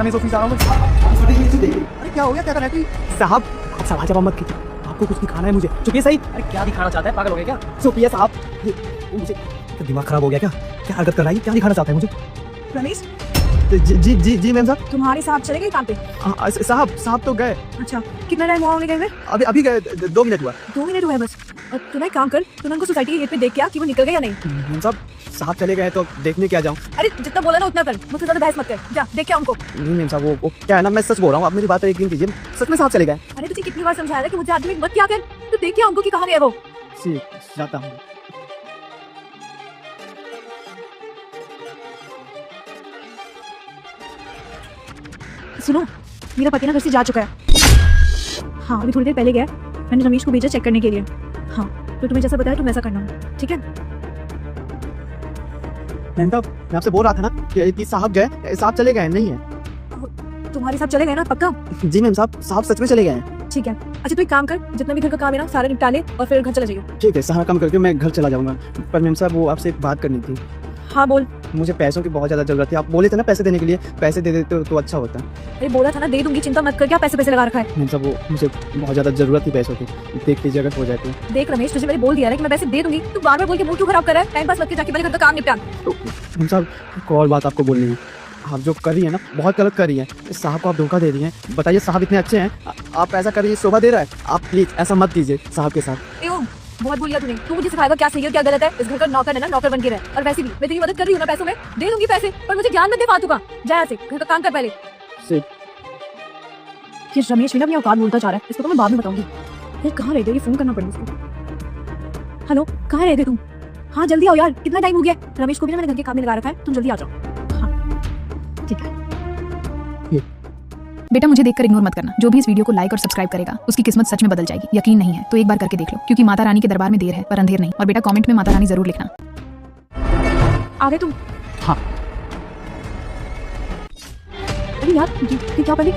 Ramesh office आ रहा हूँ। अरे क्या हो गया, क्या कर रहा है तू? साहब आप सवाल जवाब मत कीजिए, आपको कुछ दिखाना है मुझे। चुपिए सही। अरे क्या दिखाना चाहता है, पागल हो गया क्या? चुपिए साहब, मुझे दिमाग खराब हो गया क्या? क्या हरकत कर रहा है, क्या दिखाना चाहता है मुझे? रमेश जी जी जी जी मैम साहब। तुम्हारे साथ चले गए काम पे? साहब तो गए। अच्छा कितना टाइम हुआ गए हुए? अभी अभी गए, 2 मिनट हुआ। 2 मिनट हुआ है बस। और तुम एक काम कर, तुम उनको सोसाइटी के गेट पे देख के आ कि वो निकल गए या नहीं। मैम साहब चले गए तो देखने क्या जाऊँ? अरे जितना बोला ना उतना कर, मुझसे ज्यादा बहस मत कर, जा देख के आ उनको। नहीं मैम साहब, वो क्या है ना, मैं सच बोल रहा हूँ, आप मेरी बात यकीन कीजिए, सच में साहब चले गए। अरे तुझे कितनी बार समझाया था कि मुझे आदमी मत क्या कर, तो देख के आ उनको कि कहाँ गए वो। जी जाता हूँ। सुनो, मेरा पति ना घर से जा चुका है। हाँ अभी थोड़ी देर पहले गया, मैंने रमेश को भेजा चेक करने के लिए। हाँ तो तुम्हें जैसा बताया तुम वैसा करना, ठीक है? मैम साहब मैं आपसे बोल रहा था ना कि साहब गए, साहब चले गए नहीं है। तुम्हारे साथ चले गए ना पक्का? जी मैम साहब सच में चले गए हैं। ठीक है। अच्छा तू एक काम कर, जितना भी घर का काम है ना सारा निपटा ले और फिर घर चला जाइए। ठीक है, सारा काम करके मैं घर चला जाऊंगा। पर मैम साहब वो आपसे एक बात करनी थी। हाँ बोल। मुझे पैसों की बहुत ज़्यादा ज़रूरत है, आप बोले थे ना पैसे देने के लिए, पैसे दे देते तो अच्छा होता। अरे बोला था ना दे दूंगी, चिंता मत कर, क्या पैसे लगा रखा है? मैम साहब वो मुझे बहुत ज़्यादा ज़रूरत थी पैसों की, देख लीजिए अगर हो जाए तो। देख रमेश, तुझे मैंने बोल दिया है कि मैं पैसे दे दूंगी, तू बार बार बोल के मूड क्यों खराब कर रहा है? टाइम पास मत कर, जाके पहले घर का काम निपटा। तो मैम साहब एक और बात आपको बोलनी है, आप जो कर रही है ना बहुत गलत कर रही है। साहब को आप धोखा दे रही हैं। बताइए साहब इतने अच्छे हैं, आप ऐसा कर रही है, शोभा दे रहा है। आप प्लीज़ ऐसा मत कीजिए साहब के साथ। एवं बहुत बोल लिया तूने, तू मुझे सिखाएगा क्या सही है क्या गलत है। इस घर का नौकर है ना, नौकर बन के रह। और वैसे भी मैं तेरी मदद कर रही हूँ ना, पैसों में दे दूंगी पैसे, पर मुझे ज्ञान मत दे फालतू का। जा यहाँ से, घर का काम कर पहले। ये रमेश भी ना अपनी औकात बोलता जा रहा है, इसको तो मैं बाद में बताऊंगी। यार कहाँ रह गए, ये फोन करना पड़ेगा इसको। हेलो कहाँ रह गए तुम? हाँ जल्दी आओ यार, कितना टाइम हो गया। रमेश को भी ना मैंने घर के काम में लगा रखा है, तुम जल्दी आ जाओ। हाँ ठीक है। बेटा मुझे देखकर इग्नोर मत करना, जो भी इस वीडियो को लाइक और सब्सक्राइब करेगा उसकी किस्मत सच में बदल जाएगी। यकीन नहीं है तो एक बार करके देख लो, क्योंकि माता रानी के दरबार में देर है पर अंधेर नहीं। और बेटा कमेंट में माता रानी जरूर लिखना। आ गए तुम? हाँ। अरे यार ये क्या पहले?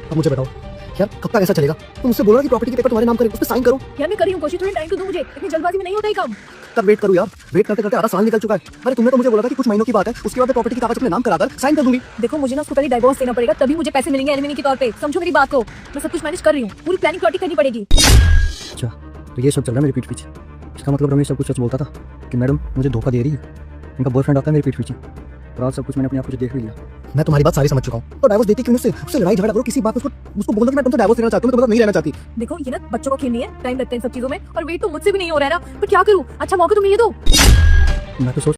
अब मुझे बताओ यार कब तक ऐसा चलेगा? तुम मुझसे बोलो ना कि प्रॉपर्टी के पेपर तुम्हारे नाम करें, उस पर साइन करो। यार मैं कर रही हूँ कोशिश, थोड़ी टाइम तो दो मुझे, इतनी जल्दबाजी में नहीं होता ही काम। तब वेट करूँ यार, वेट करते करते आधा साल निकल चुका है। अरे तुमने तो मुझे बोला था कि कुछ महीनों की बात है, उसके बाद प्रॉपर्टी की कागज अपने नाम कराकर साइन कर दूंगी। देखो मुझे ना उसको पहले डाइवोर्स देना पड़ेगा, तभी मुझे पैसे मिलेंगे एलिमनी के तौर पे। समझो मेरी बात को, मैं सब कुछ मैनेज कर रही हूँ, पूरी प्लानिंग प्लॉटिंग करनी पड़ेगी। अच्छा तो ये सब चल रहा है मेरे पीठ पीछे। इसका मतलब रमेश सब कुछ सच बोलता था कि मैडम मुझे धोखा दे रही है, इनका बॉयफ्रेंड आता है मेरे पीठ पीछे। और आज सब कुछ मैंने अपनी आंखों से देख भी लिया। मैं तुम्हारी बात सारी समझ चुका हूँ। तो डाइवोर्स देती क्यों? उससे लड़ाई झगड़ा करो, किसी बात पर उसको बोलो कि मैं तुमसे डाइवोर्स लेना चाहती हूँ, मैं तुम्हारे साथ नहीं रहना चाहती। देखो ये ना बच्चों का खेल नहीं है, टाइम लगता है इन सब चीजों में, और वेट तो मुझसे भी नहीं हो रहा है ना। पर क्या करूँ, अच्छा मौका तो मिले दो। मैं तो सोच